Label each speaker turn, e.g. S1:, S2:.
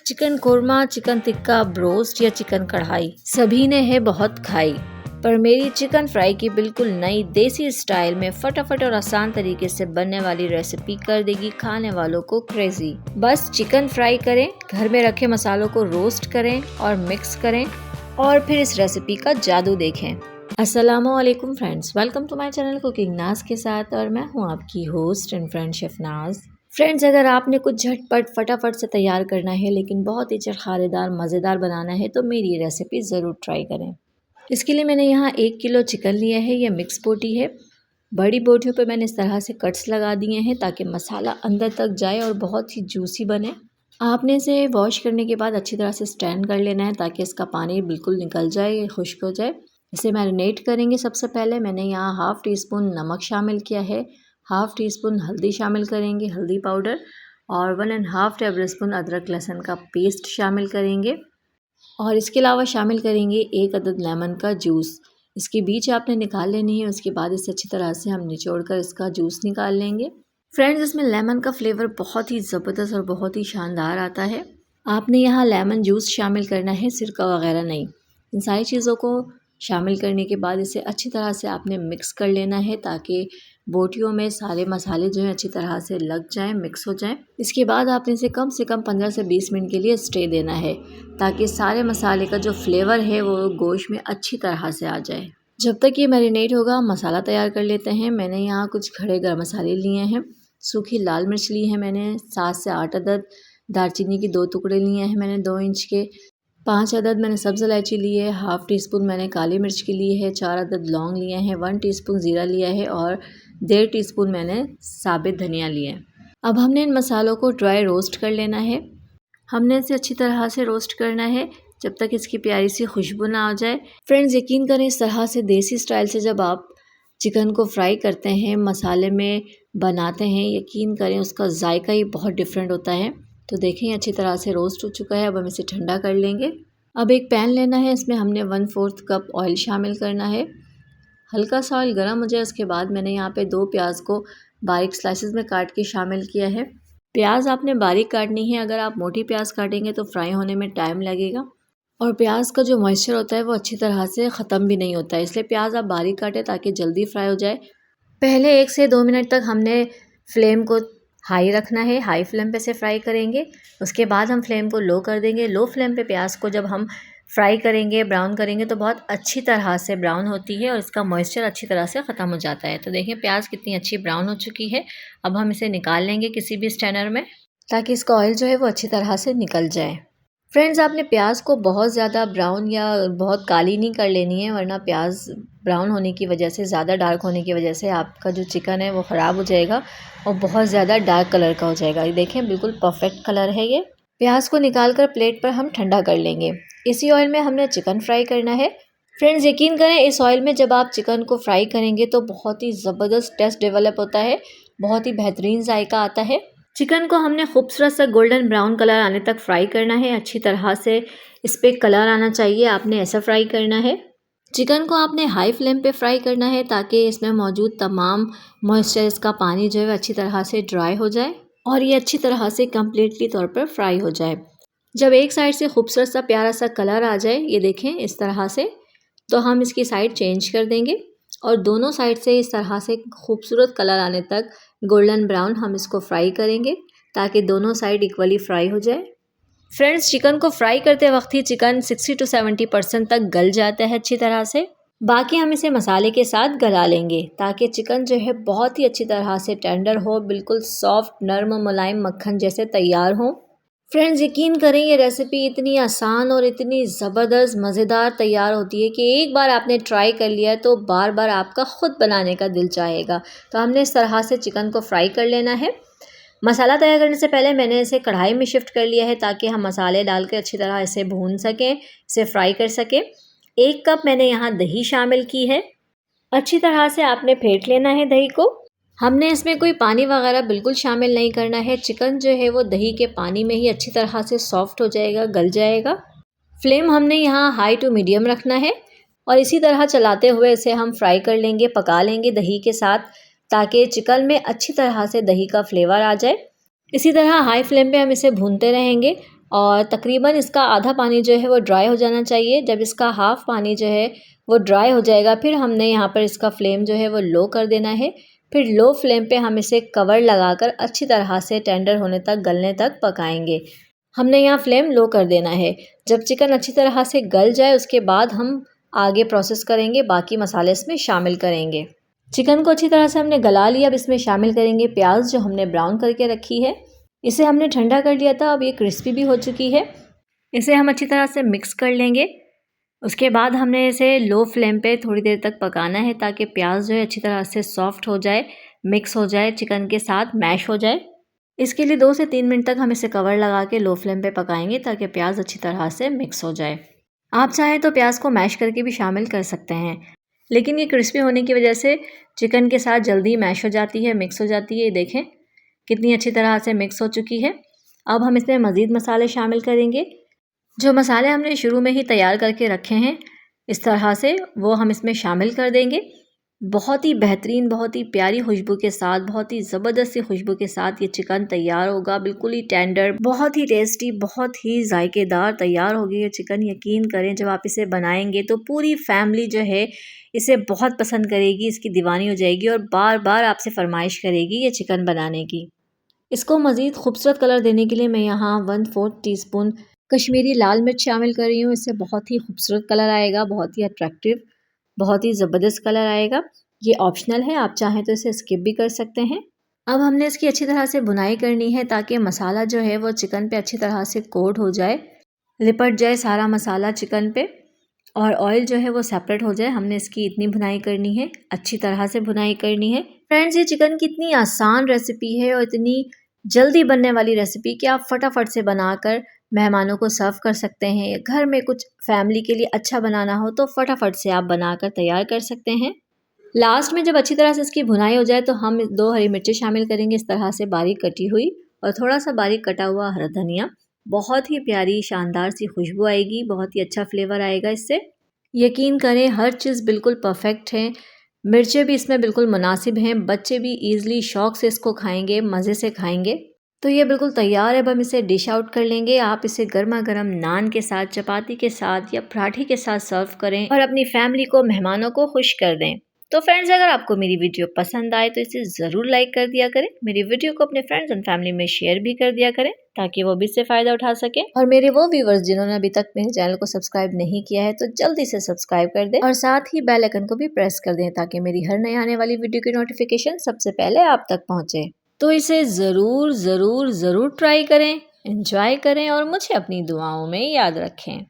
S1: Chicken korma, chicken tikka, broast या chicken कढ़ाई सभी ने है बहुत खाई, पर मेरी चिकन फ्राई की बिल्कुल नई देसी स्टाइल में फटाफट और आसान तरीके से बनने वाली रेसिपी कर देगी खाने वालों को क्रेजी। बस चिकन फ्राई करें, घर में रखे मसालों को रोस्ट करें और मिक्स करें और फिर इस रेसिपी का जादू देखें। अस्सलामुअलैकुम friends, welcome to my channel cooking Naaz के साथ और मैं हूँ आपकी host and friend chef Naaz. Friends, अगर आपने कुछ झटपट फटाफट से तैयार करना है लेकिन बहुत ही चटखारेदार मज़ेदार बनाना है तो मेरी ये रेसिपी ज़रूर ट्राई करें। इसके लिए मैंने यहाँ 1 किलो चिकन लिया है। यह मिक्स बोटी है। बड़ी बोटियों पे मैंने इस तरह से कट्स लगा दिए हैं ताकि मसाला अंदर तक जाए और बहुत ही जूसी बने। आपने इसे वॉश करने के बाद अच्छी तरह से स्टैंड कर लेना है ताकि इसका पानी बिल्कुल निकल जाए, खुश्क हो जाए। इसे मैरिनेट करेंगे। सबसे पहले मैंने यहाँ हाफ़ टी स्पून नमक शामिल किया है, हाफ़ टी स्पून हल्दी शामिल करेंगे, हल्दी पाउडर, और 1.5 टेबल स्पून अदरक लहसुन का पेस्ट शामिल करेंगे और इसके अलावा शामिल करेंगे 1 अदद लेमन का जूस। इसके बीज आपने निकाल लेनी है। उसके बाद इसे अच्छी तरह से हम निचोड़ कर इसका जूस निकाल लेंगे। फ्रेंड्स, इसमें लेमन का फ्लेवर बहुत ही ज़बरदस्त और बहुत ही शानदार आता है। आपने यहाँ लेमन जूस शामिल करना है, सिरका वगैरह नहीं। इन सारी चीज़ों को शामिल करने के बाद इसे अच्छी तरह से आपने मिक्स कर लेना है ताकि बोटियों में सारे मसाले जो हैं अच्छी तरह से लग जाएं, मिक्स हो जाएं। इसके बाद आपने इसे कम से कम 15 से 20 मिनट के लिए स्टे देना है ताकि सारे मसाले का जो फ्लेवर है वो गोश्त में अच्छी तरह से आ जाए। जब तक ये मैरिनेट होगा मसाला तैयार कर लेते हैं। मैंने यहाँ कुछ खड़े गरम मसाले लिए हैं, सूखी लाल मिर्च ली है मैंने 7 से 8 अदद, दालचीनी के 2 टुकड़े लिए हैं मैंने 2 इंच के, 5 अदद मैंने सब्ज़ इलायची ली है, हाफ़ टी स्पून मैंने काली मिर्च की ली है, 4 अदद लौंग लिए हैं, 1 टीस्पून ज़ीरा लिया है और 1.5 टीस्पून मैंने साबित धनिया लिए हैं। अब हमने इन मसालों को ड्राई रोस्ट कर लेना है। हमने इसे अच्छी तरह से रोस्ट करना है जब तक इसकी प्यारी सी खुशबू ना आ जाए। फ्रेंड्स, यकीन करें इस तरह से देसी स्टाइल से जब आप चिकन को फ्राई करते हैं, मसाले में बनाते हैं, यकीन करें उसका जायका ही बहुत डिफरेंट होता है। तो देखें अच्छी तरह से रोस्ट हो चुका है। अब हम इसे ठंडा कर लेंगे। अब एक पैन लेना है, इसमें हमने 1/4 कप ऑयल शामिल करना है। हल्का सा ऑयल गर्म हो जाए उसके बाद मैंने यहाँ पे 2 प्याज को बारीक स्लाइसेस में काट के शामिल किया है। प्याज आपने बारीक काटनी है। अगर आप मोटी प्याज काटेंगे तो फ्राई होने में टाइम लगेगा और प्याज का जो मॉइस्चर होता है वो अच्छी तरह से ख़त्म भी नहीं होता है, इसलिए प्याज आप बारीक काटें ताकि जल्दी फ्राई हो जाए। पहले 1 से 2 मिनट तक हमने फ्लेम को हाई रखना है, हाई फ्लेम पे से फ्राई करेंगे। उसके बाद हम फ्लेम को लो कर देंगे। लो फ्लेम पे प्याज को जब हम फ्राई करेंगे, ब्राउन करेंगे तो बहुत अच्छी तरह से ब्राउन होती है और इसका मॉइस्चर अच्छी तरह से ख़त्म हो जाता है। तो देखें प्याज कितनी अच्छी ब्राउन हो चुकी है। अब हम इसे निकाल लेंगे किसी भी स्ट्रेनर में ताकि इसका ऑयल जो है वो अच्छी तरह से निकल जाए। फ्रेंड्स, आपने प्याज को बहुत ज़्यादा ब्राउन या बहुत काली नहीं कर लेनी है, वरना प्याज ब्राउन होने की वजह से, ज़्यादा डार्क होने की वजह से आपका जो चिकन है वो ख़राब हो जाएगा और बहुत ज़्यादा डार्क कलर का हो जाएगा। ये देखें बिल्कुल परफेक्ट कलर है ये। प्याज को निकाल कर प्लेट पर हम ठंडा कर लेंगे। इसी ऑयल में हमने चिकन फ्राई करना है। फ्रेंड्स, यकीन करें इस ऑयल में जब आप चिकन को फ्राई करेंगे तो बहुत ही ज़बरदस्त टेस्ट डेवलप होता है, बहुत ही बेहतरीन जायका आता है। चिकन को हमने खूबसूरत सा गोल्डन ब्राउन कलर आने तक फ्राई करना है। अच्छी तरह से इस पर कलर आना चाहिए, आपने ऐसा फ्राई करना है। चिकन को आपने हाई फ्लेम पे फ्राई करना है ताकि इसमें मौजूद तमाम मॉइस्चर, इसका पानी जो है अच्छी तरह से ड्राई हो जाए और ये अच्छी तरह से कम्प्लीटली तौर पर फ्राई हो जाए। जब एक साइड से खूबसूरत सा प्यारा सा कलर आ जाए, ये देखें इस तरह से, तो हम इसकी साइड चेंज कर देंगे और दोनों साइड से इस तरह से खूबसूरत कलर आने तक गोल्डन ब्राउन हम इसको फ्राई करेंगे ताकि दोनों साइड इक्वली फ्राई हो जाए। फ्रेंड्स, चिकन को फ्राई करते वक्त ही चिकन 60 to 70% तक गल जाता है अच्छी तरह से। बाकी हम इसे मसाले के साथ गला लेंगे ताकि चिकन जो है बहुत ही अच्छी तरह से टेंडर हो, बिल्कुल सॉफ्ट, नर्म, मुलायम मक्खन जैसे तैयार हो। फ्रेंड्स, यकीन करें ये रेसिपी इतनी आसान और इतनी ज़बरदस्त मज़ेदार तैयार होती है कि एक बार आपने ट्राई कर लिया तो बार बार आपका ख़ुद बनाने का दिल चाहेगा। तो हमने इस तरह से चिकन को फ्राई कर लेना है। मसाला तैयार करने से पहले मैंने इसे कढ़ाई में शिफ्ट कर लिया है ताकि हम मसाले डाल के अच्छी तरह इसे भून सकें, इसे फ्राई कर सकें। 1 कप मैंने यहाँ दही शामिल की है। अच्छी तरह से आपने फेंट लेना है दही को। हमने इसमें कोई पानी वगैरह बिल्कुल शामिल नहीं करना है। चिकन जो है वो दही के पानी में ही अच्छी तरह से सॉफ्ट हो जाएगा, गल जाएगा। फ्लेम हमने यहाँ हाई टू मीडियम रखना है और इसी तरह चलाते हुए इसे हम फ्राई कर लेंगे, पका लेंगे दही के साथ ताकि चिकन में अच्छी तरह से दही का फ्लेवर आ जाए। इसी तरह हाई फ्लेम पे हम इसे भूनते रहेंगे और तकरीबन इसका आधा पानी जो है वो ड्राई हो जाना चाहिए। जब इसका हाफ़ पानी जो है वो ड्राई हो जाएगा, फिर हमने यहाँ पर इसका फ्लेम जो है वो लो कर देना है। फिर लो फ्लेम पे हम इसे कवर लगाकर अच्छी तरह से टेंडर होने तक, गलने तक पकाएंगे। हमने यहाँ फ्लेम लो कर देना है। जब चिकन अच्छी तरह से गल जाए उसके बाद हम आगे प्रोसेस करेंगे, बाकी मसाले इसमें शामिल करेंगे। चिकन को अच्छी तरह से हमने गला लिया। अब इसमें शामिल करेंगे प्याज जो हमने ब्राउन करके रखी है। इसे हमने ठंडा कर लिया था, अब ये क्रिस्पी भी हो चुकी है। इसे हम अच्छी तरह से मिक्स कर लेंगे। उसके बाद हमने इसे लो फ्लेम पे थोड़ी देर तक पकाना है ताकि प्याज जो है अच्छी तरह से सॉफ्ट हो जाए, मिक्स हो जाए, चिकन के साथ मैश हो जाए। इसके लिए 2 से 3 मिनट तक हम इसे कवर लगा के लो फ्लेम पे पकाएंगे ताकि प्याज अच्छी तरह से मिक्स हो जाए। आप चाहें तो प्याज को मैश करके भी शामिल कर सकते हैं, लेकिन ये क्रिस्पी होने की वजह से चिकन के साथ जल्दी मैश हो जाती है, मिक्स हो जाती है। ये देखें कितनी अच्छी तरह से मिक्स हो चुकी है। अब हम इसमें मज़ीद मसाले शामिल करेंगे। जो मसाले हमने शुरू में ही तैयार करके रखे हैं इस तरह से, वो हम इसमें शामिल कर देंगे। बहुत ही बेहतरीन, बहुत ही प्यारी खुशबू के साथ, बहुत ही ज़बरदस्त सी खुशबू के साथ ये चिकन तैयार होगा। बिल्कुल ही टेंडर, बहुत ही टेस्टी, बहुत ही जायकेदार तैयार होगी ये चिकन। यकीन करें जब आप इसे बनाएंगे तो पूरी फैमिली जो है इसे बहुत पसंद करेगी, इसकी दीवानी हो जाएगी और बार बार आपसे फरमाइश करेगी ये चिकन बनाने की। इसको मज़ीद खूबसूरत कलर देने के लिए मैं यहाँ 1/4 टीस्पून कश्मीरी लाल मिर्च शामिल कर रही हूँ। इससे बहुत ही खूबसूरत कलर आएगा, बहुत ही अट्रैक्टिव, बहुत ही ज़बरदस्त कलर आएगा। ये ऑप्शनल है, आप चाहें तो इसे स्किप भी कर सकते हैं। अब हमने इसकी अच्छी तरह से भुनाई करनी है ताकि मसाला जो है वो चिकन पे अच्छी तरह से कोट हो जाए, लिपट जाए सारा मसाला चिकन पे और ऑयल जो है वो सेपरेट हो जाए। हमने इसकी इतनी भुनाई करनी है, अच्छी तरह से भुनाई करनी है। फ्रेंड्स, ये चिकन की इतनी आसान रेसिपी है और इतनी जल्दी बनने वाली रेसिपी कि आप फटाफट से बनाकर मेहमानों को सर्व कर सकते हैं। घर में कुछ फैमिली के लिए अच्छा बनाना हो तो फटाफट से आप बनाकर तैयार कर सकते हैं। लास्ट में जब अच्छी तरह से इसकी भुनाई हो जाए तो हम 2 हरी मिर्चें शामिल करेंगे इस तरह से बारीक कटी हुई, और थोड़ा सा बारीक कटा हुआ हरा धनिया। बहुत ही प्यारी शानदार सी खुशबू आएगी, बहुत ही अच्छा फ्लेवर आएगा इससे। यकीन करें हर चीज़ बिल्कुल परफेक्ट है। मिर्चें भी इसमें बिल्कुल मुनासिब हैं, बच्चे भी ईज़िली शौक से इसको खाएंगे, मज़े से खाएंगे। तो ये बिल्कुल तैयार है। अब हम इसे डिश आउट कर लेंगे। आप इसे गर्मा गर्म नान के साथ, चपाती के साथ या पराठे के साथ सर्व करें और अपनी फैमिली को, मेहमानों को खुश कर दें। तो फ्रेंड्स, अगर आपको मेरी वीडियो पसंद आए तो इसे ज़रूर लाइक कर दिया करें। मेरी वीडियो को अपने फ्रेंड्स एंड फैमिली में शेयर भी कर दिया करें ताकि वो भी इससे फ़ायदा उठा सकें। और मेरे वो व्यूवर्स जिन्होंने अभी तक मेरे चैनल को सब्सक्राइब नहीं किया है तो जल्दी से सब्सक्राइब कर दें और साथ ही बेल आइकन को भी प्रेस कर दें ताकि मेरी हर नई आने वाली वीडियो की नोटिफिकेशन सबसे पहले आप तक पहुँचे। तो इसे ज़रूर ज़रूर ज़रूर ट्राई करें, एंजॉय करें और मुझे अपनी दुआओं में याद रखें।